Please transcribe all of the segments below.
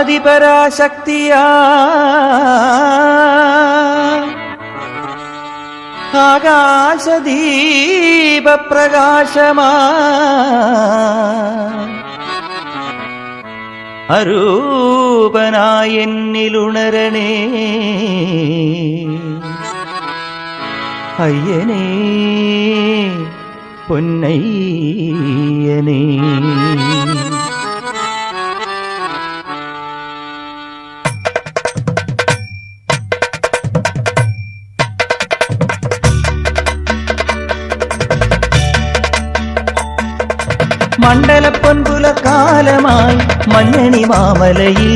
ആദിപരാശക്തിയാ ആകാശദീപപ്രകാശമാ അരൂപനായി എന്നിലുണരണേ അയ്യനേ പൊന്നയ്യനേ. മണ്ഡലപ്പൊൻപുലക്കാലമായി മഞ്ഞണി മാമലയിൽ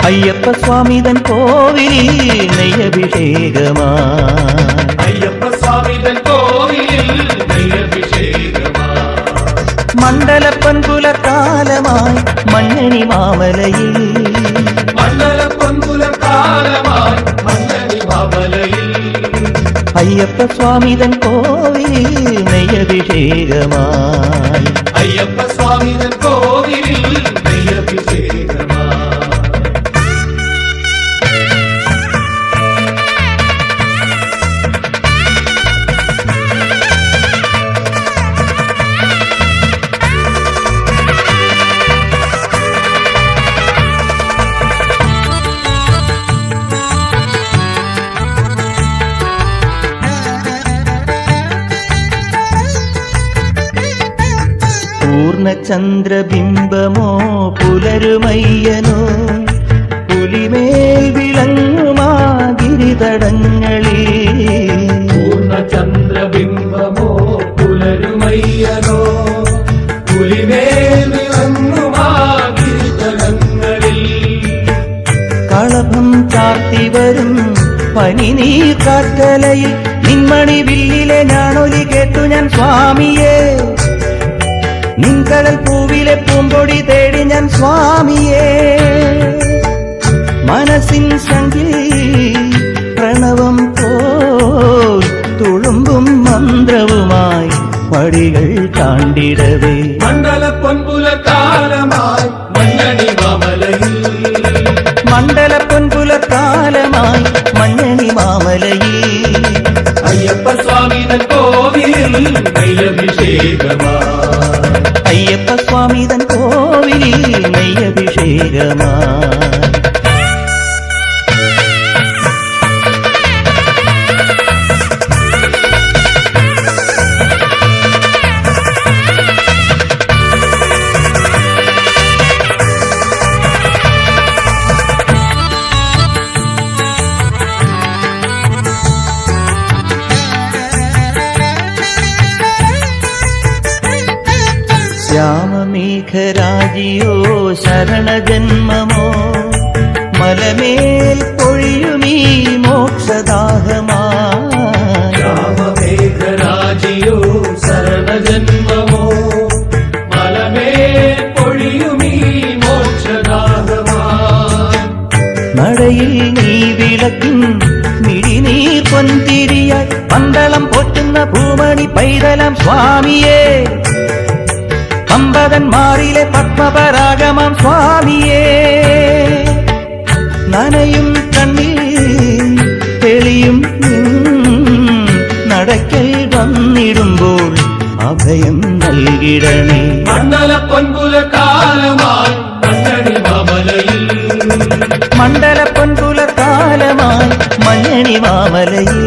അയ്യപ്പ സ്വാമിതൻ കോവിലിൽ നെയ്യഭിഷേകമായി മണ്ഡലപ്പൊൻപുലക്കാലമായി മഞ്ഞണി മാമലയിൽ അയ്യപ്പ സ്വാമിതൻ കോവിലിൽ നെയ്യഭിഷേകമായി പൂർണ്ണചന്ദ്രബിംബമോ പുലരുമയ്യനോ പുലിമേൽ വിളങ്ങുമാ ഗിരിതടങ്ങളിൽ പൂർണ്ണചന്ദ്രബിംബമോ പുലരുമയ്യനോ പുലിമേൽ വിളങ്ങുമാ ഗിരിതടങ്ങളിൽ കളഭം ചാർത്തി വരും പനിനീർ കാറ്റലയിൽ നിന്മണി വില്ലിലെ ഞാനൊലി കേട്ടു ഞാൻ സ്വാമിയേ നിൻകടൽ പൂവിലെ പൂമ്പൊടി തേടി ഞാൻ സ്വാമിയേ മനസ്സിൻ സംഗീ പ്രണവം പോൽ തുളുമ്പും മന്ത്രവുമായി പടികൾ താണ്ടിടവേ മണ്ഡലപ്പൊൻപുലക്കാലമായി മഞ്ഞണി മാമലയിൽ മണ്ഡലപ്പൊൻപുലക്കാലമായി മഞ്ഞണി മാമലയിൽ അയ്യപ്പ സ്വാമിതൻ കോവിലിൽ നെയ്യഭിഷേകമായി അയ്യപ്പ സ്വാമിതൻ കോവിലിൽ നെയ്യഭിഷേകമായി ശ്യാമമേഘരാജിയോ ശരണജന്മമോ മലമേൽ പൊഴിയുമീ മോക്ഷദാഹമായി ശ്യാമമേഘരാജിയോ ശരണജന്മമോ മലമേൽ പൊഴിയുമീ മോക്ഷദാഹമായി നടയിൽ നീ വിളക്കിൻ മിഴിനീർ പൊന്തിരിയായി പന്തളം പോറ്റുന്ന ഭൂമണി പൈതലം സ്വാമിയേ അമ്പതന്മാരിലെ പത്മപരാഗമം സ്വാമിയേ നനയും കണ്ണിൽ തെളിയും നടക്കൽ വന്നിടുമ്പോൾ അഭയം നൽകിടണേ മണ്ഡലപ്പൊൻപുലക്കാലമായി മഞ്ഞണി മാമലയിൽ മണ്ഡലപ്പൊൻപുലക്കാലമായി മഞ്ഞണി മാമലയിൽ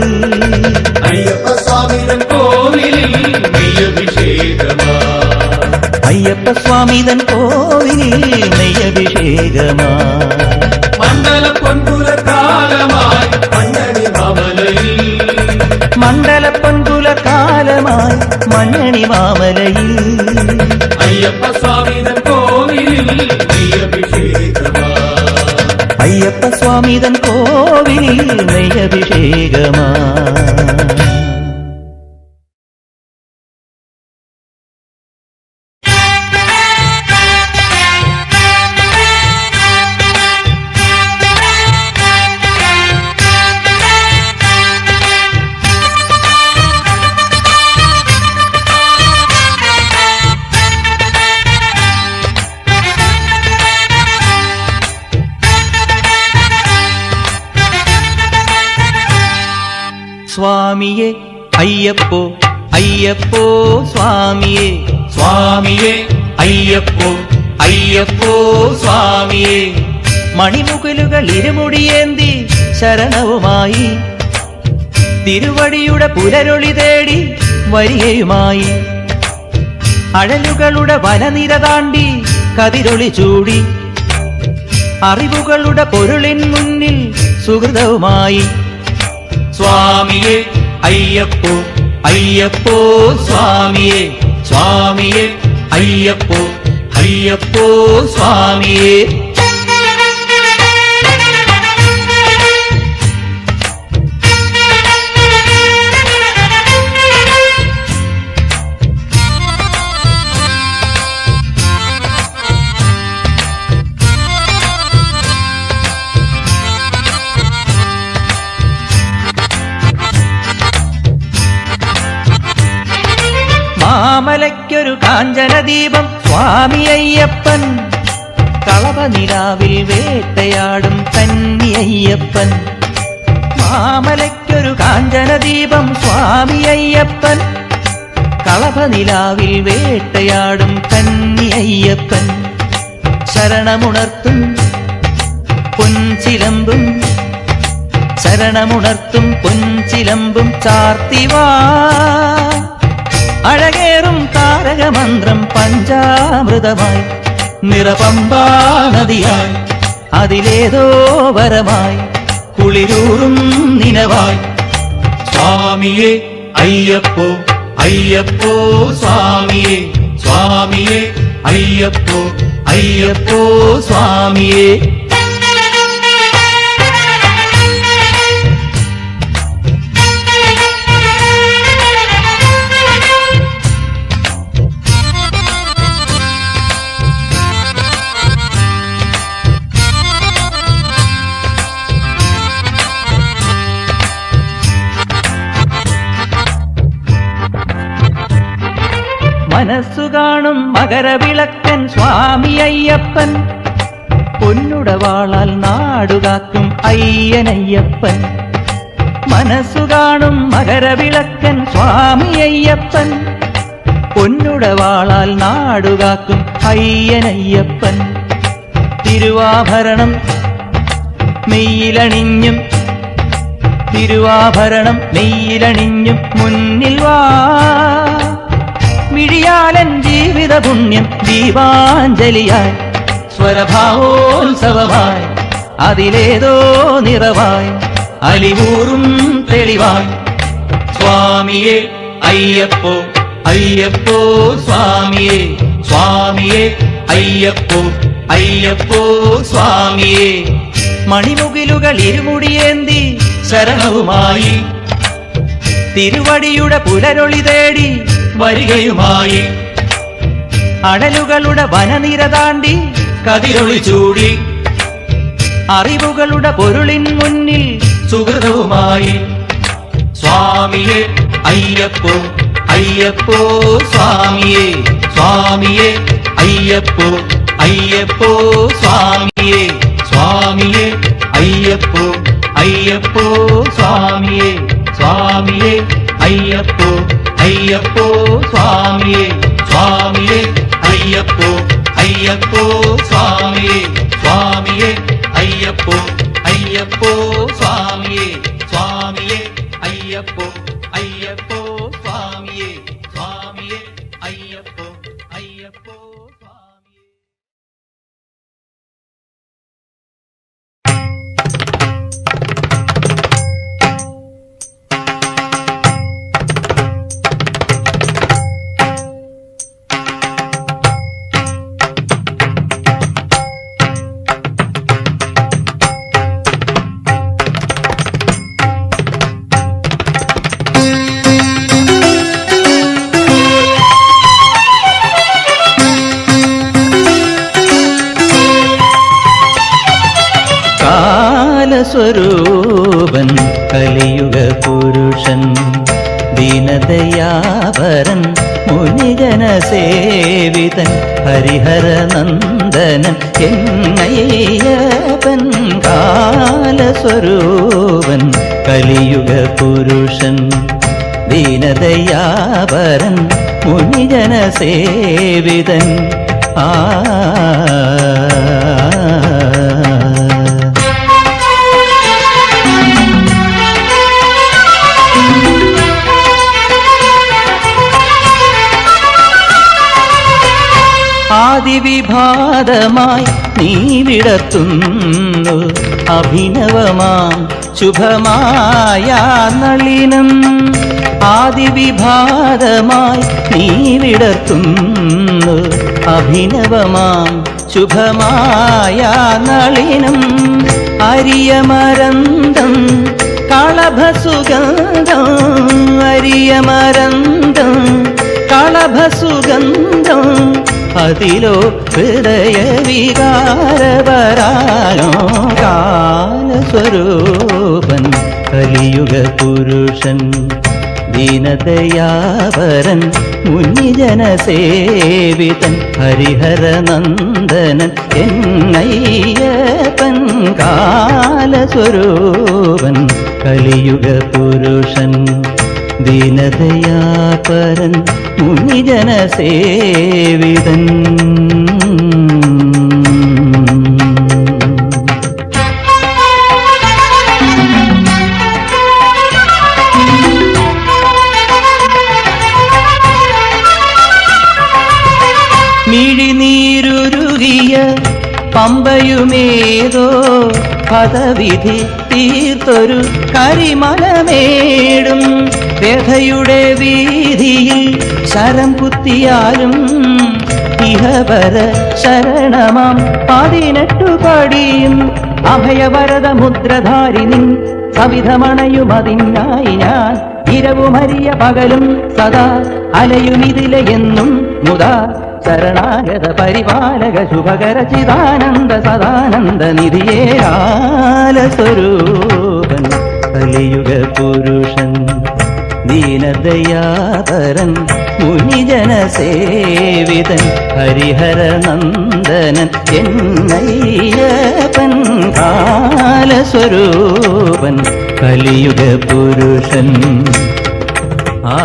അയ്യപ്പ സ്വാമിതൻ കോവിലിൽ നെയ്യഭിഷേകമായി അയ്യപ്പ സ്വാമിതൻ കോവിലിൽ നെയ്യഭിഷേകമായി മണ്ഡലപ്പൊൻപുലക്കാലമായി മഞ്ഞണി മാമലയിൽ മണ്ഡലപ്പൊൻപുലക്കാലമായി മഞ്ഞണി മാമലയിൽ അയ്യപ്പ സ്വാമിതൻ കോവിലിൽ നെയ്യഭിഷേകമായി അയ്യപ്പ സ്വാമിതൻ കോവിലിൽ നെയ്യഭിഷേകമായി സ്വാമിയേ അയ്യപ്പോ അയ്യപ്പോ സ്വാമിയേ സ്വാമിയേ അയ്യപ്പോ അയ്യപ്പോ സ്വാമിയേ മണിമുകിലുകൾ ഇരുമുടിയേന്തി ശരണവുമായി തിരുവടിയുടെ പുലരൊളി തേടി വരികയുമായി അഴലുകളുടെ വനനിര താണ്ടി കതിരൊളി ചൂടി അറിവുകളുടെ പൊരുളിൻ മുന്നിൽ സുഹൃതവുമായി സ്വാമിയേ അയ്യപ്പോ അയ്യപ്പോ സ്വാമിയേ സ്വാമിയേ അയ്യപ്പോ അയ്യപ്പോ സ്വാമിയേ മാമലയ്ക്കൊരു കാഞ്ചനദീപം സ്വാമി അയ്യപ്പൻ കളവനിലാവിൽ വേട്ടയാടും കന്നി അയ്യപ്പൻ മാമലയ്ക്കൊരു കാഞ്ചനദീപം സ്വാമി അയ്യപ്പൻ കളവനിലാവിൽ വേട്ടയാടും കന്നി അയ്യപ്പൻ ശരണമുണർത്തും പൊൻചിലമ്പും ശരണമുണർത്തും പൊൻചിലമ്പും ചാർത്തിവാ അഴകേറും താരകമന്ത്രം പഞ്ചാമൃതമായി നിറപമ്പാ നദിയായി അതിലേതോ വരമായി കുളിരൂറും നിനവായി സ്വാമിയേ അയ്യപ്പോ അയ്യപ്പോ സ്വാമിയേ സ്വാമിയേ അയ്യപ്പോ അയ്യപ്പോ സ്വാമിയേ മനസ്സു കാണും മകരവിളക്കൻ സ്വാമി അയ്യപ്പൻ പൊന്നുടവാളാൽ നാടുകാക്കും അയ്യനയ്യപ്പൻ മനസ്സു കാണും മകരവിളക്കൻ സ്വാമി അയ്യപ്പൻ പൊന്നുടവാളാൽ നാടുകാക്കും അയ്യനയ്യപ്പൻ തിരുവാഭരണം നെയ്യിലണിഞ്ഞും തിരുവാഭരണം നെയ്യിലണിഞ്ഞും മുന്നിൽ വാ മിഴിയാലൻ ജീവിത പുണ്യം ദീപാഞ്ജലിയായി സ്വരഭാവോത്സവമായി അതിലേതോ നിറവായി അലിവൂറും തെളിവായി സ്വാമിയേ അയ്യപ്പോ അയ്യപ്പോ സ്വാമിയേ സ്വാമിയേ അയ്യപ്പോ അയ്യപ്പോ സ്വാമിയേ മണിമുകിലുകൾ ഇരുമുടിയേന്തി ശരണവുമായി തിരുവടിയുടെ പുലരൊളി തേടി വരികയുമായി അടലുകളുടെ വനനിര താണ്ടി കതിരൊളി ചൂടി അറിവുകളുടെ പൊരുളിൻ മുന്നിൽ സുഹൃതവുമായി സ്വാമിയേ അയ്യപ്പോ അയ്യപ്പോ സ്വാമിയേ സ്വാമിയേ അയ്യപ്പോ അയ്യപ്പോ സ്വാമിയേ സ്വാമിയേ അയ്യപ്പോ അയ്യപ്പോ സ്വാമിയേ സ്വാമിയേ അയ്യപ്പോ അയ്യപ്പോ സ്വാമിയേ സ്വാമിയേ അയ്യപ്പോ അയ്യപ്പോ സ്വാമിയേ സ്വാമിയേ അയ്യപ്പോ അയ്യപ്പോ സ്വാമിയേ സ്വാമിയേ അയ്യപ്പോ അയ്യപ്പോ സ്വാമിയേ സ്വാമിയേ അയ്യപ്പോ അയ്യപ്പോ സ്വാമിയേ ദീനദയാപരൻ മുനിജനസേവിതൻ ഹരിഹരനന്ദനൻ എന്നയ്യപ്പൻ കാലസ്വരൂപൻ കലിയുഗ പുരുഷൻ ദീനദയാപരൻ മുനിജനസേവിതൻ ആദിവിഭാതമായി നീ വിടത്തുന്നു അഭിനവമാം ശുഭമായ നളിനം ആദിവിഭാതമായി നീ വിടത്തുന്നു അഭിനവമാം ശുഭമായ നളിനം അരിയമരന്തം കളഭസുഗന്ധം അരിയമരന്തം കളഭസുഗന്ധം അതിലോ ഹൃദയവികാരപരായോ കാലസ്വരൂപൻ കലിയുഗ പുരുഷൻ ദീനദയാപരൻ മുനിജനസേവിതൻ ഹരിഹരനന്ദനൻ എന്നയ്യപ്പൻ കാലസ്വരൂപൻ കലിയുഗ പുരുഷൻ ദീനദയാപരൻ മുനിജനസേവിതൻ മിഴിനീരുരുകിയ പമ്പയുമേതോ പദവിധി തീർത്തൊരു കരിമലമേടും വ്യഥയുടെ വീതിയിൽ ശരം കുത്തിയാലും ഇഹവര ശരണമാം 18 പടിയും അഭയവരദ മുദ്രധാരിണി സവിധമണയുമതിനായി ഞാൻ ഇരവുമരിയ പകലും സദാ അലയുമിതിലെ എന്നും മുതാ ശരണാഗത പരിപാലക ശുഭകര ചിദാനന്ദ സദാനന്ദ നിധിയേ കാലസ്വരൂപൻ കലിയുഗ പുരുഷൻ ദീനദയാപരൻ മുനിജനസേവിതൻ ഹരിഹരനന്ദനൻ എന്നയ്യപ്പൻ കാലസ്വരൂപൻ കലിയുഗ പുരുഷൻ ആ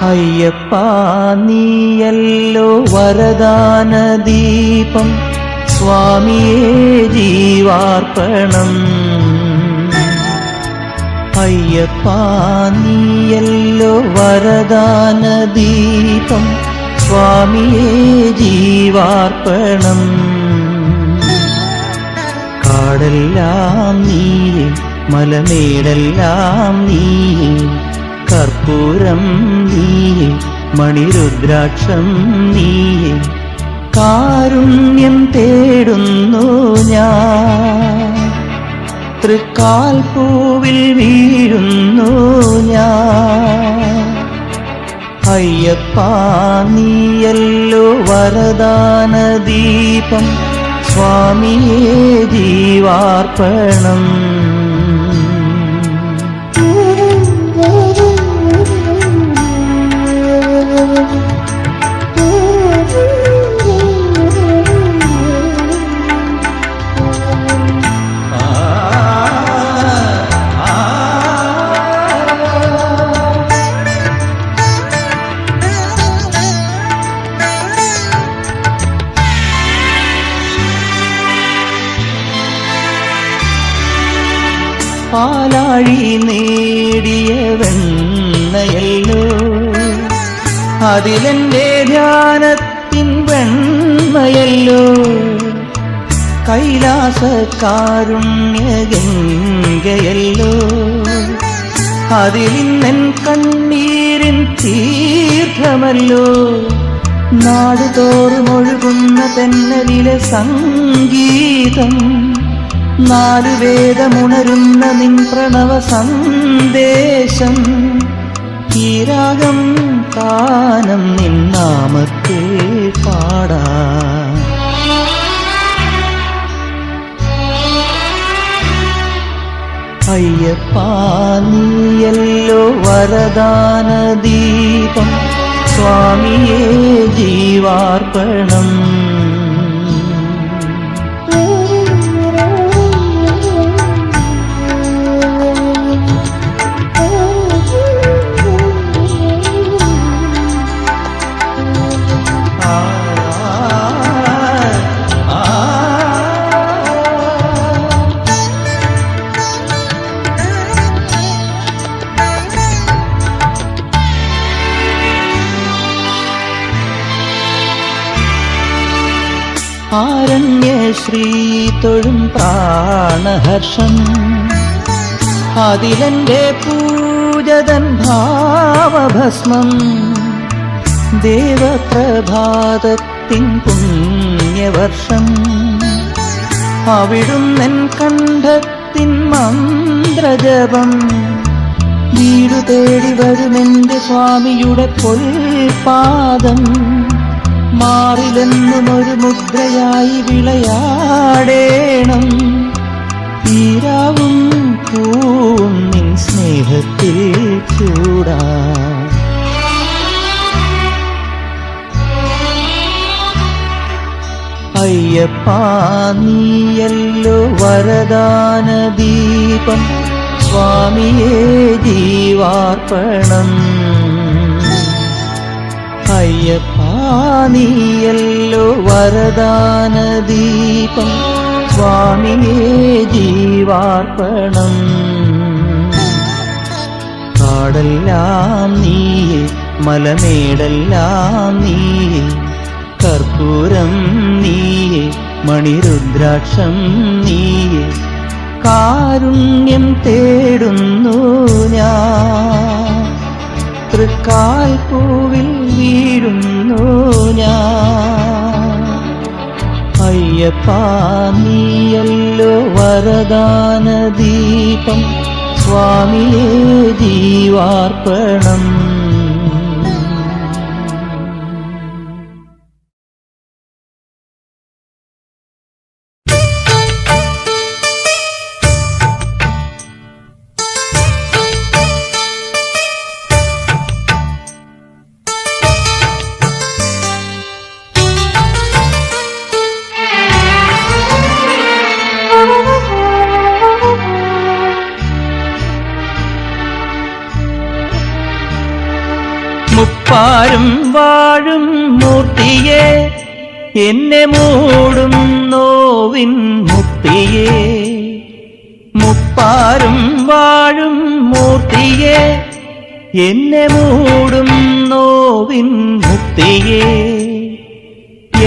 അയ്യപ്പാ നീയല്ലോ വരദാന ദീപം സ്വാമിയേ ജീവാർപ്പണം അയ്യപ്പാ നീയല്ലോ വരദാന ദീപം സ്വാമിയേ ജീവാർപ്പണം കാടെല്ലാം നീയേ മലമേടെല്ലാം നീയേ കർപ്പൂരം നീയേ മണിരുദ്രാക്ഷം നീയേ കാരുണ്യം തേടുന്നു ഞാൻ തൃക്കാൽ പൂവിൽ വീഴുന്നു ഞാൻ അയ്യപ്പാ നീയല്ലോ വരദാന ദീപം സ്വാമിയേ ജീവാർപ്പണം പാലാഴി നേടിയ വെണ്ണയല്ലോ അതിലെന്റെ ധ്യാനത്തിൻ വെണ്മയല്ലോ കൈലാസ കാരുണ്യഗംഗയല്ലോ അതിലിന്നെൻ കണ്ണീരിൻ തീർത്ഥമല്ലോ നാടുതോറും ഒഴുകുന്ന തെന്നലിലെ സംഗീതം, നാലു വേദമുണരുന്ന നിൻ പ്രണവ സന്ദേശം, ഈ രാഗം താനം നിൻ നാമത്തിൽ പാടാം. അയ്യപ്പാ നീയല്ലോ വരദാന ദീപം, സ്വാമിയേ ജീവാർപ്പണം. ആരണ്യശ്രീ തൊഴും പ്രാണഹർഷം, അതിലെന്റെ പൂജതൻ ഭാവഭസ്മം, ദേവപ്രഭാതത്തിൻ പുണ്യവർഷം, അവിടുന്നൻ കണ്ഠത്തിൻ മന്ത്രജപം, വീടു തേടി വരുമെന്റെ സ്വാമിയുടെ പൊൽപാദം, മാറിലെന്നും ഒരു മുദ്രയായി വിളയാടേണം, ഈരാവും പൂവും നിൻ സ്നേഹത്തിൽ ചൂടാ. അയ്യപ്പാ നീയല്ലോ വരദാന ദീപം, സ്വാമിയേ ജീവാർപ്പണം. അയ്യപ്പാ നീയല്ലോ വരദാന ദീപം, സ്വാമിയേ ജീവാർപ്പണം. കാടെല്ലാം നീയേ, മലമേടെല്ലാം നീയേ, കർപ്പൂരം നീയേ, മണിരുദ്രാക്ഷം നീയേ, കാരുണ്യം തേടുന്നു ഞാൻ, തൃക്കാൽ പൂവിൽ വീഴുന്നു ഞാൻ. അയ്യപ്പാ നീയല്ലോ വരദാന ദീപം, സ്വാമിയേ ജീവാർപ്പണം. മുപ്പാരും വാഴും മൂർത്തിയെ, എന്നെ മൂടും നോവിൻ മുക്തിയെ, മുപ്പാരും വാഴും മൂർത്തിയെ, എന്നെ മൂടും നോവിൻ മുക്തിയെ,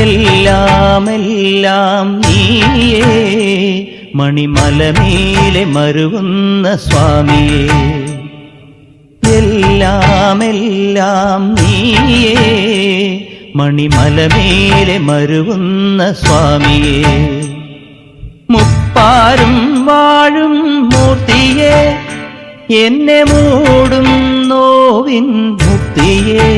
എല്ലാമെല്ലാം നീയേ, മണിമലമേലെ മരുവുന്ന സ്വാമിയേ, എല്ലാമെല്ലാം നീയേ, മണിമലമേലെ മരുവുന്ന സ്വാമിയേ. മുപ്പാരും വാഴും മൂർത്തിയെ, എന്നെ മൂടും നോവിൻ മുക്തിയെ,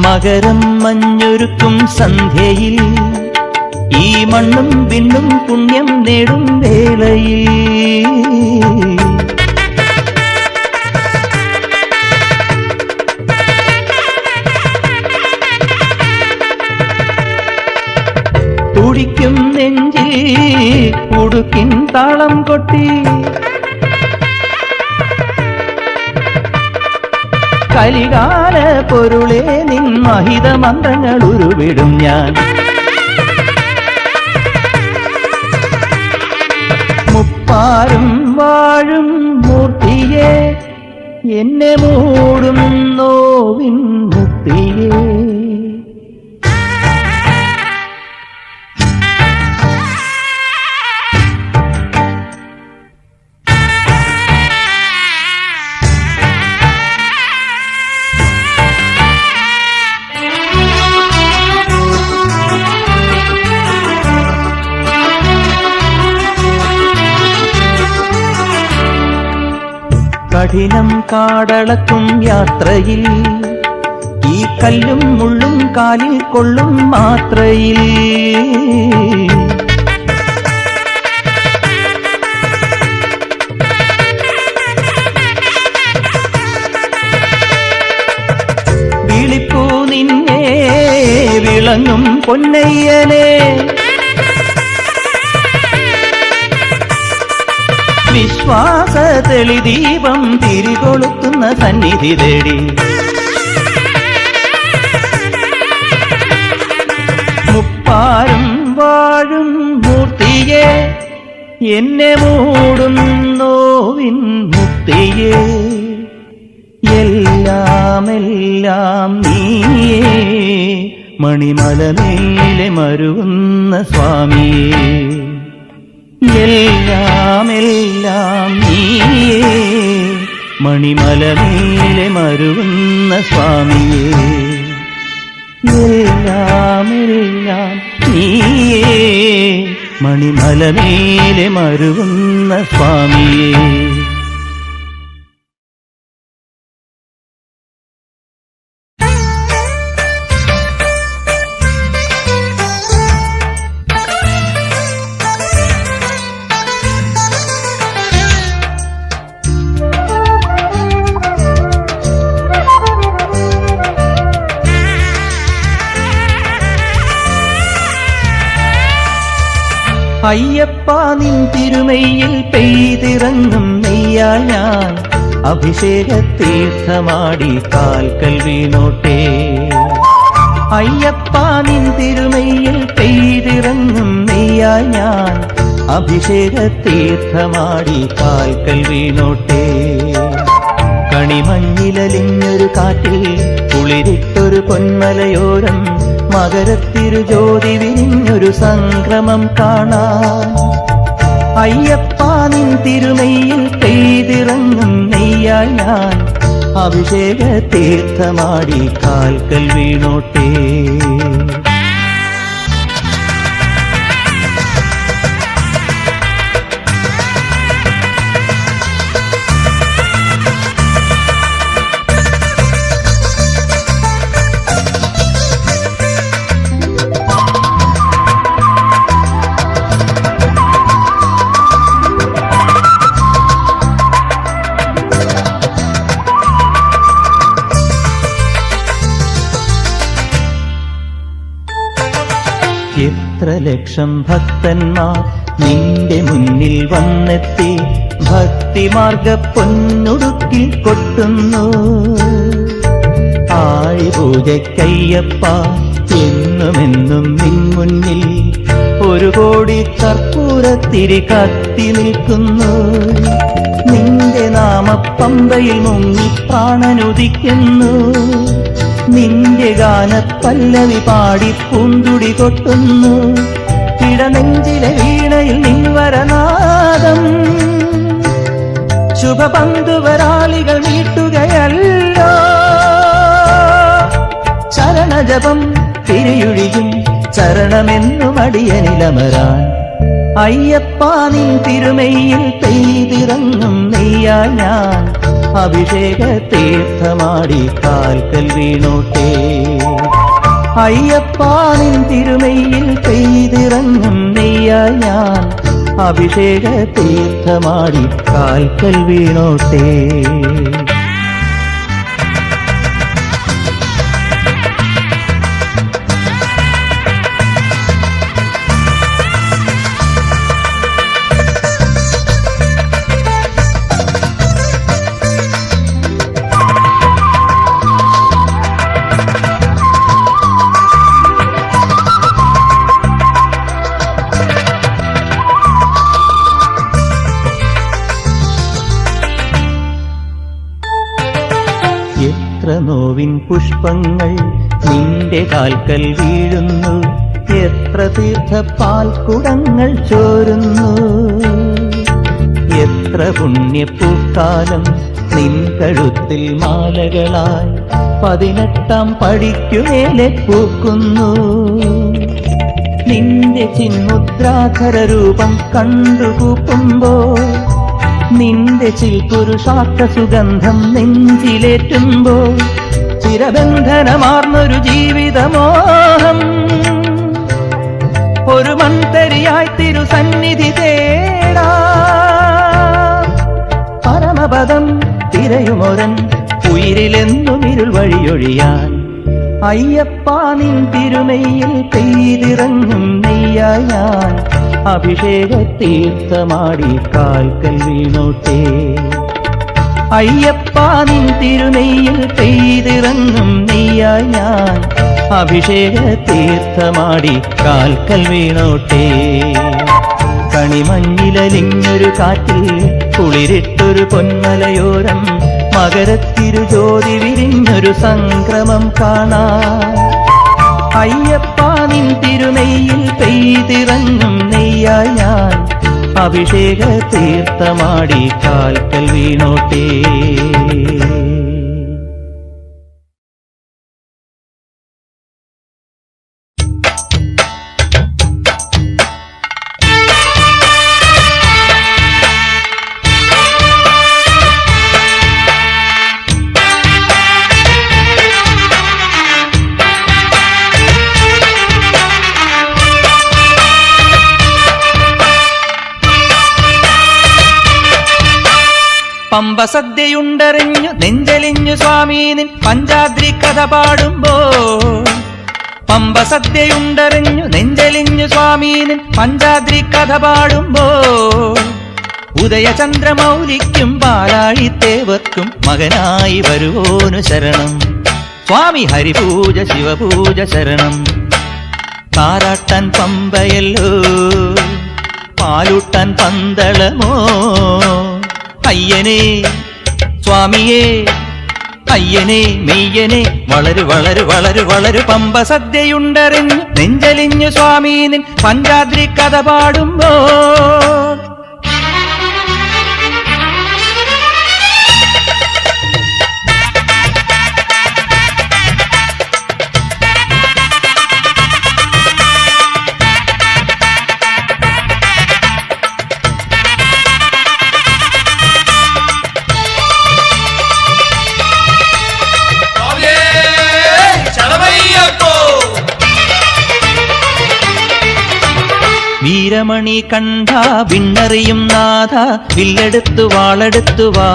മകരം മഞ്ഞൊരുക്കും സന്ധ്യയിൽ, ഈ മണ്ണും വിണ്ണും പുണ്യം നേടും വേളയിൽ, തുടിക്കും നെഞ്ചിൽ ഉടുക്കിൻ താളം കൊട്ടി, കലികാല പൊരുളെ നിൻ മഹിത മന്ത്രങ്ങൾ ഉരുവിടും ഞാൻ. മുപ്പാരും വാഴും മൂർത്തിയെ എന്നെ മൂടും നോവിൻ മുക്തിയെ. കഠിനം കാടളക്കും യാത്രയിൽ ഈ കല്ലും മുള്ളും കാലിൽ കൊള്ളും മാത്രയിൽ വിളിപ്പൂ നിന്നെ വിളങ്ങും പൊന്നയ്യനെ. വിശ്വാസ തെളിദീപം തിരികൊളുത്തുന്ന സന്നിധി തേടി മുപ്പാരും വാഴും മൂർത്തിയെ എന്നെ മൂടും നോവിൻ മുക്തിയെ. എല്ലാം നീയേ മണിമലമേലെ മരുവുന്ന സ്വാമിയേ. എല്ലാം നീയേ മണിമലമേലെ മരുവുന്ന സ്വാമിയേ. എല്ലാം നീയേ മണിമലമേലെ മരുവുന്ന സ്വാമിയേ. അയ്യപ്പ നിൻ തിരുമയിൽ പെയ്തിറങ്ങും നെയ്യാൽ ഞാൻ അഭിഷേക തീർത്ഥമാടി കാൽക്കൽ വീണോട്ടെ. അയ്യപ്പ നിൻ തിരുമയിൽ പെയ്തിറങ്ങും നെയ്യാൽ ഞാൻ അഭിഷേക തീർത്ഥമാടി കാൽക്കൽ വീണോട്ടെ. കണിമഞ്ഞിലലിഞ്ഞൊരു കാറ്റിൽ കുളിരിട്ടൊരു പൊന്മലയോരം മകരത്തിരുജ്യോതി വിരിഞ്ഞൊരു സംക്രമം കാണാൻ. അയ്യപ്പ നിൻ തിരുമയിൽ പെയ്തിറങ്ങും നെയ്യാൽ ഞാൻ അഭിഷേക തീർത്ഥമാടി കാൽക്കൽ വീണോട്ടെ. എത്ര ലക്ഷം ഭക്തന്മാർ നിന്റെ മുന്നിൽ വന്നെത്തി ഭക്തിമാർഗ പൊന്നുടുക്കിൽ കൊട്ടുന്നു. ആഴിപൂജയ്ക്കയ്യപ്പ എന്നുമെന്നും നിൻ മുന്നിൽ ഒരു കോടി കർപ്പൂരത്തിരി കത്തി നിൽക്കുന്നു. നിന്റെ നാമപ്പമ്പയിൽ മുങ്ങി പ്രാണനുദിക്കുന്നു. നിന്റെ ഗാനപ്പല്ലവി പാടി പൂന്തുടി കൊട്ടുന്നു. ഇടനെഞ്ചിലെ വീണയിൽ നിൻവരനാദം ശുഭബന്ധുവരാളികൾ മീട്ടുകയല്ലോ. ചരണജപം തിരിയൊഴിയും ചരണമെന്നും അടിയനിലമരാൻ. അയ്യപ്പ നിൻ തിരുമയിൽ പെയ്തിറങ്ങും നെയ്യാൽ ഞാൻ അഭിഷേക തീർത്ഥമാടി കാൽക്കൽ വീണോട്ടെ. അയ്യപ്പ നിൻ തിരുമയിൽ പെയ്തിറങ്ങും നെയ്യാൽ ഞാൻ അഭിഷേക തീർത്ഥമാടി കാൽക്കൽ വീണോട്ടെ. എത്ര നോവിൻ പുഷ്പങ്ങൾ നിന്റെ കാൽക്കൽ വീഴുന്നു, എത്ര തീർത്ഥപ്പാൽക്കുടങ്ങൾ ചോരുന്നു, എത്ര പുണ്യപ്പൂക്കാലം നിൻ കഴുത്തിൽ മാലകളായി 18-ാം പടിക്കുമേലെ പൂക്കുന്നു. നിന്റെ ചിന്മുദ്രാധര രൂപം കണ്ടുകൂപ്പുമ്പോൾ, നിന്റെ ചിൽപുരുഷാർത്ഥ സുഗന്ധം നെഞ്ചിലേറ്റുമ്പോൾ, ചിരബന്ധനമാർന്നൊരു ജീവിതമോഹം ഒരു മൺതരിയായി തിരുസന്നിധി തേടാ. പരമപദം തിരയുമൊരൻ ഉയിരിലെന്നും ഇരുൾ വഴിയൊഴിയാൻ, അയ്യപ്പാ നിൻ തിരുമയിൽ പെയ്തിറങ്ങും നെയ്യായി ഞാൻ അഭിഷേക തീർത്ഥമാടി കാൽക്കൽ വീണോട്ടെ. അയ്യപ്പാ നിൻ തിരുമയിൽ പെയ്തിറങ്ങും നെയ്യായി ഞാൻ അഭിഷേക തീർത്ഥമാടി കാൽക്കൽ വീണോട്ടെ. കണിമഞ്ഞിലലിഞ്ഞൊരു കാറ്റിൽ കുളിരിട്ടൊരു പൊന്മലയോരം, മകരത്തിരുജ്യോതി വിരിഞ്ഞൊരു സംക്രമം കാണാം. അയ്യപ്പാ നിൻ തിരുനെയ്യിൽ പെയ്തിറങ്ങും നെയ്യായി ഞാൻ അഭിഷേക തീർത്ഥമാടി കാൽക്കൽ വീണോട്ടെ. പമ്പ സദ്യയുണ്ടറിഞ്ഞു നെഞ്ചലിഞ്ഞു സ്വാമി നിൻ പഞ്ചാദ്രി കഥ പാടുമ്പോൾ, പമ്പ സദ്യയുണ്ടറിഞ്ഞു നെഞ്ചലിഞ്ഞു സ്വാമി നിൻ പഞ്ചാദ്രി കഥ പാടുമ്പോൾ, ഉദയചന്ദ്രമൗലിക്കും പാലാഴിത്തേവർക്കും മകനായി വരുവോനു ശരണം. സ്വാമി ഹരിപൂജ ശിവപൂജ ശരണം. താരാട്ടാൻ പമ്പയല്ലോ, പാലൂട്ടാൻ പന്തളമോ, അയ്യനെ സ്വാമിയേ അയ്യനെ മെയ്യനെ വളരു വളരു വളരു വളരു. പമ്പ സദ്യയുണ്ടറിഞ്ഞു നെഞ്ചലിഞ്ഞു സ്വാമി നിൻ പഞ്ചാദ്രി കഥ പാടുമ്പോൾ, വീരമണി കണ്ട വിണ്ണറിയും നാഥ വില്ലെടുത്തു വാളെടുത്തുവാ.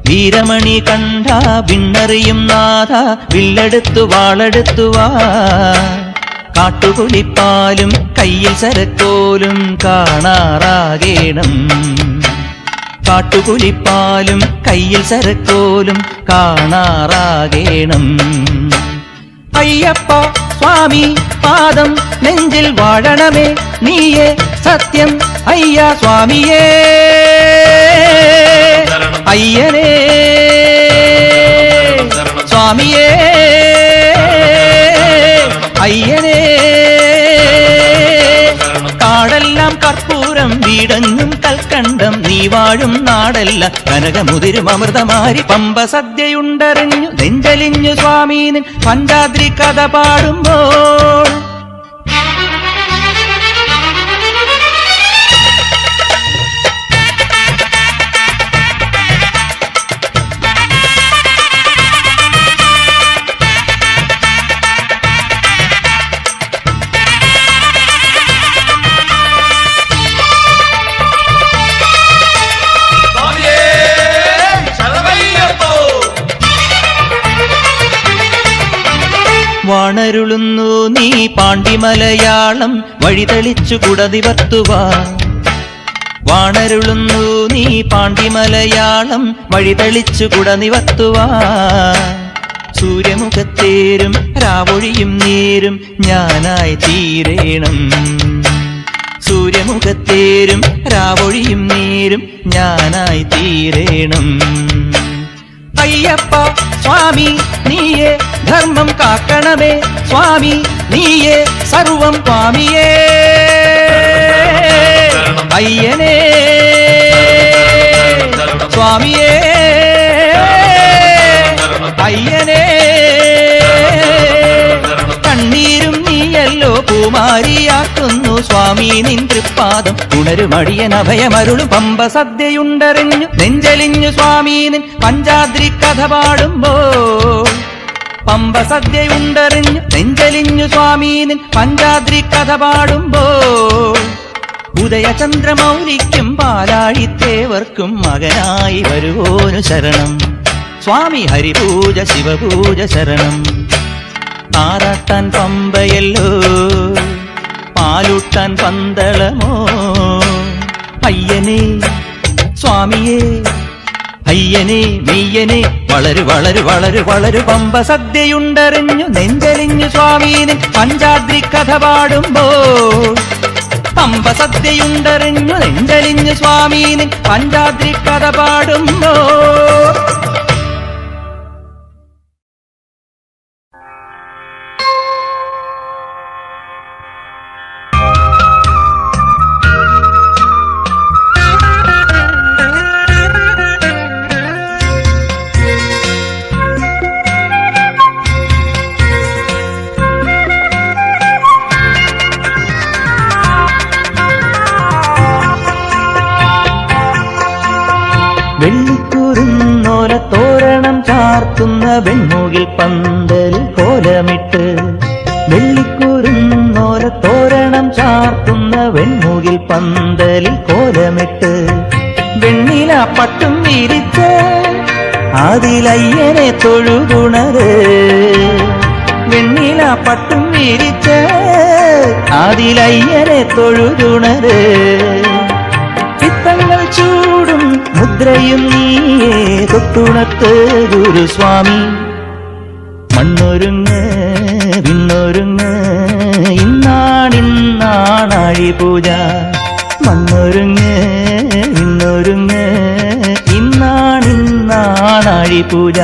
വീരമണി കണ്ട വിണ്ണറിയും നാഥ വില്ലെടുത്തു വാളെടുത്തുവാ. കാട്ടുകുളിപ്പാലും കയ്യിൽ സരക്കോലും കാണാറാകേണം. കാട്ടുകുളിപ്പാലും കയ്യിൽ സരക്കോലും കാണാറാകേണം. അയ്യപ്പ സ്വാമി പാദം നെഞ്ചിൽ വാഴണമേ നീയേ സത്യം അയ്യാ സ്വാമിയേ. അയ്യനേ സ്വാമിയേ അയ്യനേ. കാടെല്ലാം കർപ്പൂരം വീടങ്ങും കൽക്കണ്ടം നീ വാഴും നാടല്ല കനകമുതിരും അമൃതമാരി. പമ്പ സദ്യയുണ്ടറിഞ്ഞു നെഞ്ചലിഞ്ഞു സ്വാമി നിൻ പഞ്ചാദ്രി കഥ പാടുമ്പോൾ, വാണരുളുന്നു നീ പാണ്ഡിമലയാളം വഴിതെളിച്ചു കുടനിവർത്തുവാ. വാണരുളുന്നു നീ പാണ്ഡിമലയാളം വഴിതെളിച്ചു കുടനിവർത്തുവാ. സൂര്യമുഖത്തേരും രാവൊഴിയും നേരും ഞാനായി തീരേണം. സൂര്യമുഖത്തേരും രാവൊഴിയും നേരും ഞാനായി തീരേണം. അയ്യപ്പ സ്വാമി നീയേ ധർമ്മം കാക്കണമേ സ്വാമി നീയേ സർവം സ്വാമിയേ അയ്യനേ സ്വാമിയേ അയ്യനേ കണ്ണീരും നീയല്ലോ പൂമാരിയാക്കുന്നു സ്വാമി നിൻ തൃപ്പാദം ഉണരുമടിയൻ അഭയമരുളും പമ്പ സദ്യയുണ്ടറിഞ്ഞു നെഞ്ചലിഞ്ഞു സ്വാമി നിൻ പഞ്ചാദ്രി കഥ പാടുമ്പോ പമ്പ സദ്യയുണ്ടറിഞ്ഞു നെഞ്ചലിഞ്ഞു സ്വാമി നിൻ പഞ്ചാദ്രി കഥ പാടുമ്പോ ഉദയചന്ദ്രമൗലിക്കും പാലാഴിത്തേവർക്കും മകനായി വരുവോനു ശരണം സ്വാമി ഹരിപൂജ ശിവപൂജ ശരണം ആറാട്ടാൻ പമ്പയല്ലോ പാലൂട്ടാൻ പന്തളമോ അയ്യനേ സ്വാമിയേ അയ്യനേ മെയ്യനേ വളരു വളരു വളരു വളരു പമ്പ സദ്യയുണ്ടറിഞ്ഞു നെഞ്ചലിഞ്ഞു സ്വാമീന് പഞ്ചാദ്രി കഥ പാടുമ്പോ പമ്പ സദ്യയുണ്ടറിഞ്ഞു നെഞ്ചലിഞ്ഞു സ്വാമീന് പഞ്ചാദ്രി കഥ പാടുമ്പോ വെള്ളിക്കുറുന്നോല തോരണം ചാർത്തുന്ന വെൺമുകിൽ പന്തൽ കോലമിട്ട് വെള്ളിക്കുറുന്നോല തോരണം ചാർത്തുന്ന വെൺമുകിൽ പന്തലിൽ കോലമിട്ട് വെണ്ണില പട്ടും വിരിച്ച് അതിലയ്യനെ തൊഴുതുണര് വെണ്ണില പട്ടും വിരിച്ച് അതിലയ്യനെ തൊഴുതുണര് ചിത്തങ്ങൾ ചൂടും മുദ്രയും നീയേ തൊട്ടുണത്ത് ഗുരുസ്വാമി മണ്ണൊരുങ്ങ് വിണ്ണൊരുങ്ങ് ഇന്നാണിന്നാണാഴി പൂജ മണ്ണൊരുങ്ങ് വിണ്ണൊരുങ്ങ് ഇന്നാണിന്നാണാഴി പൂജ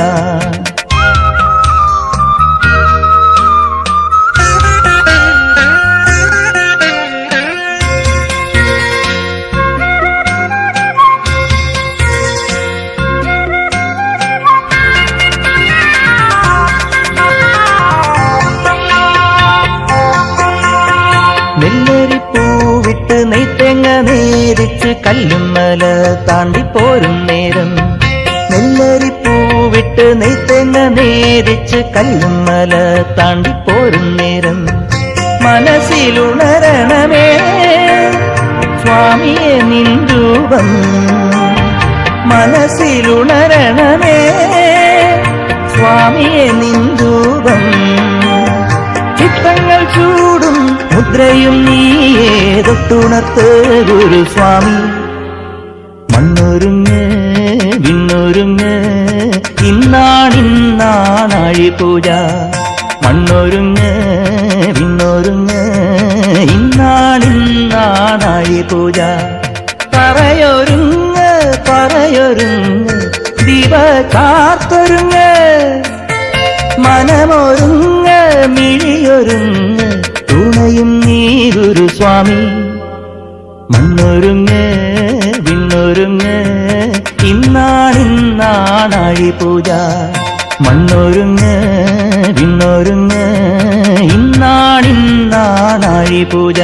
നെല്ലരിപ്പൂവിട്ട് നെയ്ത്തേങ്ങ നേരിച്ച് കല്ലുമ്മല താണ്ടിപ്പോരും നേരം നെല്ലരിപ്പൂവിട്ട് നെയ്ത്തേങ്ങ നേരിച്ച് കല്ലുമ്മല താണ്ടിപ്പോരും നേരം മനസ്സിലുണരണമേ സ്വാമിയെ നിൻ രൂപം മനസ്സിലുണരണമേ സ്വാമിയെ നിൻ രൂപം ചിത്തങ്ങൾ ചൂടും മുദ്രയും നീയേ തൊട്ടുണർത്ത് ഗുരുസ്വാമി മണ്ണൊരുങ്ങ് വിണ്ണൊരുങ്ങ് ഇന്നാണിന്നാണാഴി പൂജ മണ്ണൊരുങ്ങ് വിണ്ണൊരുങ്ങ് ഇന്നാണിന്നാണാഴി പൂജ പറയൊരുങ്ങ് പറയൊരുങ്ങ് ദീപ കാത്തൊരുങ്ങ് മനമൊരുങ്ങ് മിഴിയൊരുങ്ങ് തുണയും നീ ഗുരുസ്വാമി മണ്ണൊരുങ്ങ് വിണ്ണൊരുങ്ങ് ഇന്നാണിന്നാണാഴി പൂജ മണ്ണൊരുങ്ങ് വിണ്ണൊരുങ്ങ് ഇന്നാണിന്നാണാഴി പൂജ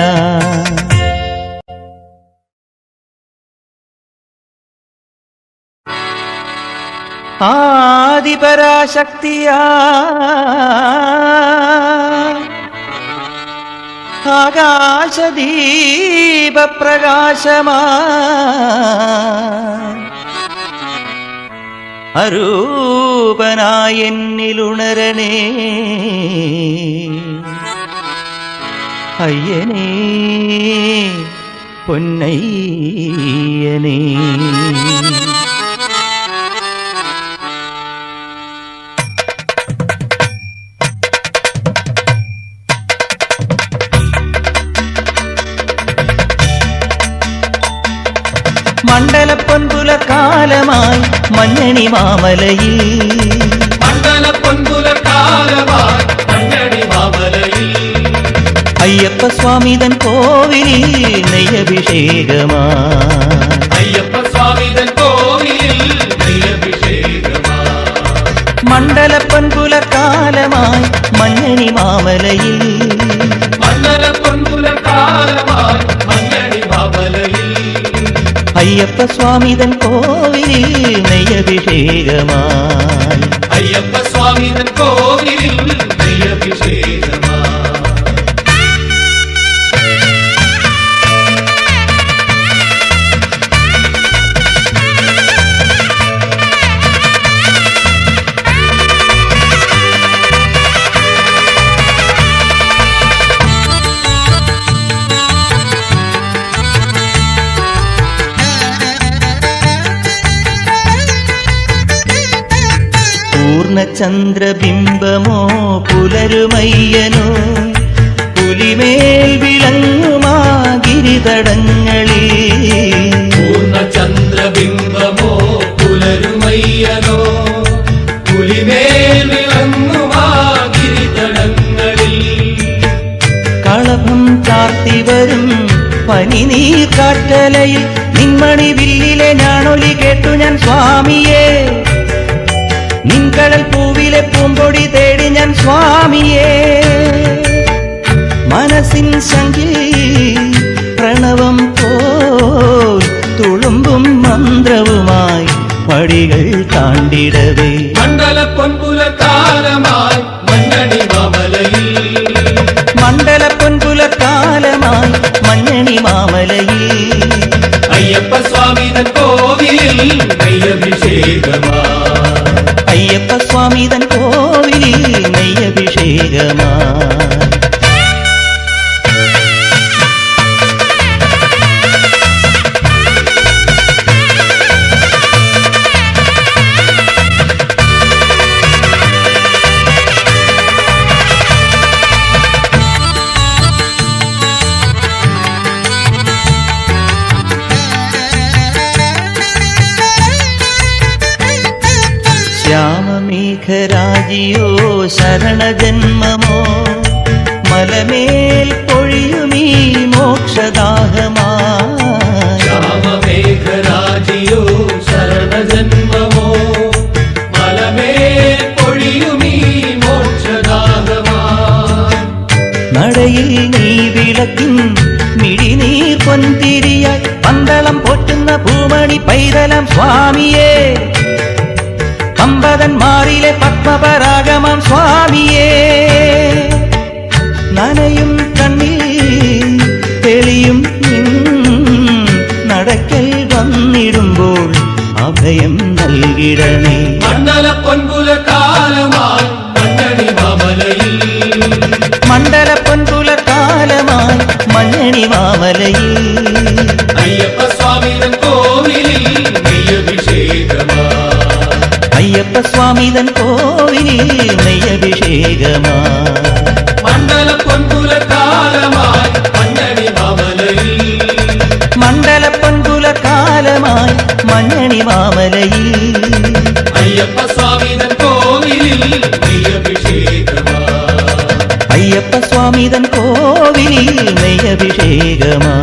ആദിപരാശക്തിയാ ആകാശദീപപ്രകാശമാ അരൂപനായെന്നിലുണരണേ അയ്യനേ പൊന്നയ്യനേ മണ്ഡലപ്പൊൻപുലക്കാലമായി മഞ്ഞണി മാമലയിൽ മണ്ഡല പൊൻപുലർക്കാലമായി മഞ്ഞണി മാമലയിൽ അയ്യപ്പ സ്വാമിതൻ കോവിലിൽ നെയ്യഭിഷേകമാ അയ്യപ്പ സ്വാമിതൻ കോവിലിൽ നെയ്യഭിഷേകമാ മണ്ഡല പൊൻപുലർക്കാലമായി മഞ്ഞണി മാമലയിൽ മണ്ഡല പൊൻപുലർക്കാലമായി മഞ്ഞണി മാമലയിൽ അയ്യപ്പ സ്വാമിതൻ കോവിലിൽ നെയ്യഭിഷേകമായി അയ്യപ്പ സ്വാമിതൻ കോവിലിൽ നെയ്യഭിഷേകമാ പൂർണ്ണചന്ദ്രബിംബമോ പുലരുമയ്യനോ പുലിമേൽ വിളങ്ങുമാ ഗിരിതടങ്ങളിൽ പൂർണ്ണചന്ദ്രബിംബമോ പുലരുമയ്യനോ പുലിമേൽ വിളങ്ങുമാ ഗിരിതടങ്ങളിൽ കളഭം ചാർത്തി വരും പനിനീർ കാട്ടലയിൽ നിന്മണി വില്ലിലെ ഞാണൊലി കേട്ടു ഞാൻ സ്വാമിയേ നിൻകടൽ പൂവിലെ പൂമ്പൊടി തേടി ഞാൻ സ്വാമിയേ മനസ്സിൻ സംഖ്യ പ്രണവം പോൽ തുളുമ്പും മന്ത്രവുമായി പടികൾ താണ്ടിടവേ മണ്ഡല പൊൻപുലർക്കാലമായി മഞ്ഞണി മാമലയിൽ മണ്ഡല പൊൻപുലർക്കാലമായി മഞ്ഞണി മാമലയിൽ അയ്യപ്പ സ്വാമിതൻ കോവിലിൽ നെയ്യഭിഷേകമാ അയ്യപ്പ സ്വാമിതൻ കോവിലിൽ നെയ്യഭിഷേകമാ ശ്യാമമേഘരാജിയോ ശരണജന്മമോ മലമേൽ പൊഴിയുമീ മോക്ഷദാഹമാ ശ്യാമമേഘരാജിയോ ശരണജന്മമോ മലമേൽ പൊഴിയുമീ മോക്ഷദാഹമാ നടയിൽ നീ വിളക്കിൻ മിഴിനീർ പൊന്തിരിയായി പന്തളം പോറ്റുന്ന പൂമണി പൈതലം സ്വാമിയേ പമ്പതന്മാരിലെ പത്മപരാഗമം സ്വാമിയേ നനയും കണ്ണിൽ തെളിയും നടക്കൽ വന്നിടുമ്പോൾ അഭയം നൽകിടണേ മണ്ഡല പൊൻപുലർക്കാലമായി മഞ്ഞണി മാമലയിൽ മണ്ഡല പൊൻപുലർക്കാലമായി മഞ്ഞണി മാമലയിൽ അയ്യപ്പ സ്വാമിതൻ കോവിലിൽ നെയ്യഭിഷേകമാ അയ്യപ്പ സ്വാമിതൻ കോവിലിൽ നെയ്യഭിഷേകമാ മണ്ഡല പൊൻപുലർക്കാലമായി മഞ്ഞണി മാമലയിൽ മണ്ഡല പൊൻപുലർക്കാലമായി മഞ്ഞണി മാമലയിൽ അയ്യപ്പ സ്വാമിതൻ കോവിലിൽ നെയ്യഭിഷേകമാ അയ്യപ്പ സ്വാമിതൻ കോവിലിൽ നെയ്യഭിഷേകമാ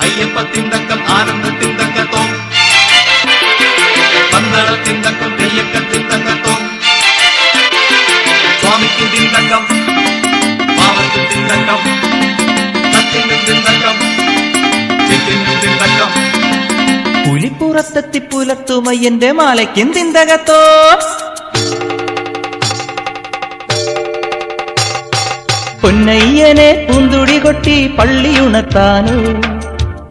അയ്യപ്പത്തിൻ തക്കം ആനന്ദത്തിൻ തക്കത്തോ പന്തളത്തിൻ തക്കം തെയ്യക്കത്തിൻ തക്കത്തോ സ്വാമിക്കിൻ തക്കം പാവത്തിൻ തക്കം സത്യത്തിൻ തക്കം ചിത്തിൻ തക്കം പുലിപ്പുറത്തെത്തി പുലത്തുമയ്യന്റെ മാലയ്ക്കെന്തിന്തകത്തോ പൊന്നയ്യനെ പൂന്തുടി കൊട്ടി പള്ളിയുണർത്താനോ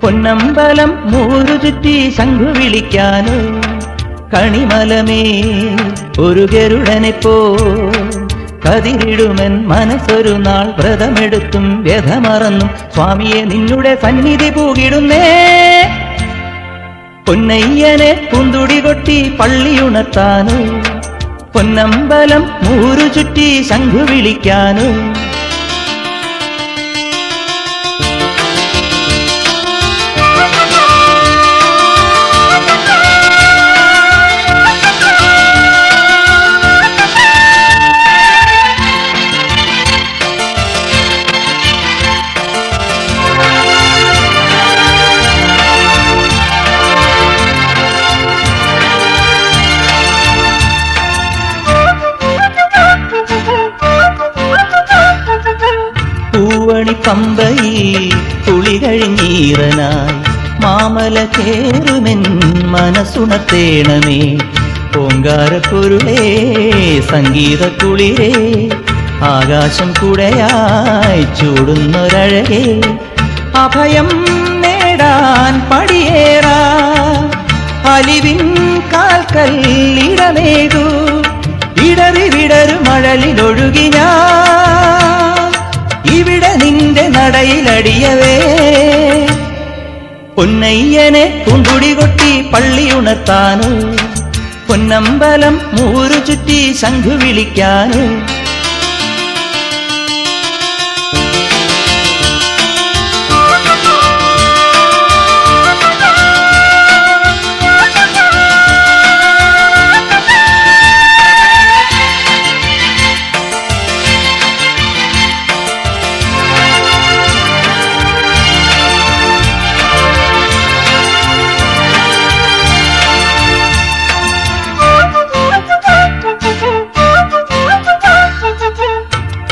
പൊന്നമ്പലം മൂരു ചുറ്റി ശംഖു വിളിക്കാനോ കണിമലമേ ഒരു ഗരുഡനെ പോ കതിരിടുമൻ മനസ്സൊരു നാൾ വ്രതമെടുത്തും വ്യഥ മറന്നും സ്വാമിയെ നിന്നുടെ സന്നിധി പൂകിടുന്നേ പൊന്നയ്യനെ പൂന്തുടി കൊട്ടി പള്ളിയുണർത്താനോ, പൊന്നമ്പലം മൂരു ചുറ്റി ശംഖു വിളിക്കാനോ. പൂവണി പമ്പയിൽ തുളി കഴിഞ്ഞീറനായി മാമല കേറുമെൻ മനസ്സുണർത്തേണമേ. ഓങ്കാരപ്പൊരുളേ സംഗീത കുളിരേ, ആകാശം കുടയായി ചൂടുന്നൊരഴകേ. അഭയം നേടാൻ പടിയേറാ അലിവിൻ കാൽക്കല്ലിടമേകൂ. ഇടറി വിടരു മഴലിലൊഴുകി ഞാൻ ഇവിടെ നിന്റെ നടയിലടിയവേ. പൊന്നയ്യനെ പൂന്തുടി കൊട്ടി പള്ളിയുണർത്താനോ, പൊന്നമ്പലം മൂരു ചുറ്റി ശംഖു വിളിക്കാനോ.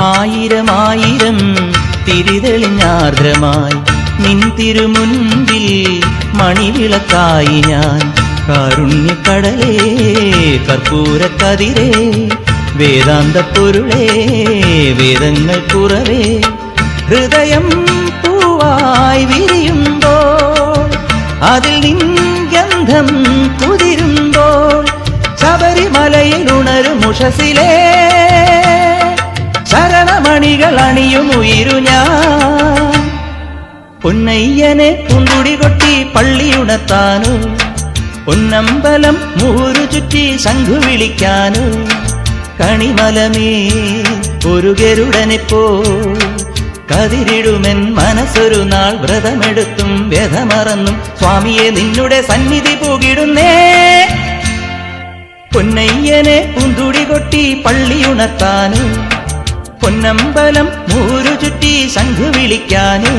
ആയിരം ആയിരം തിരിതെളിഞ്ഞാർദ്രമായി നിൻ തിരുമുൻപിൽ മണിവിളക്കായി ഞാൻ. കാരുണ്യക്കടലേ കർപ്പൂരക്കതിരേ, വേദാന്ത പൊരുളേ വേദങ്ങൾ കുറവേ. ഹൃദയം പൂവായി വിരിയുമ്പോൾ അതിൽ നിൻ ഗന്ധം കുതിരുമ്പോൾ, ശബരിമലയിൽ ഉണരും ഉഷസിലേ ശരണമണികൾ അണിയും ഉയിരു ഞാൻ. പൊന്നയ്യനെ പൂന്തുടി കൊട്ടി പള്ളിയുണർത്താനോ, പൊന്നമ്പലം മൂരു ചുറ്റി ശംഖു വിളിക്കാനോ. കണിമലമേ ഒരു ഗരുഡനെപ്പോ കതിരിടുമെൻ മനസ്സൊരു നാൾ വ്രതമെടുത്തും വ്യഥമറന്നും സ്വാമിയെ നിന്നുടെ സന്നിധി പൂകിടുന്നേ. പൊന്നയ്യനെ പൂന്തുടി കൊട്ടി പള്ളിയുണർത്താനോ, പൊന്നമ്പലം മൂരു ചുറ്റി ശംഖു വിളിക്കാനോ.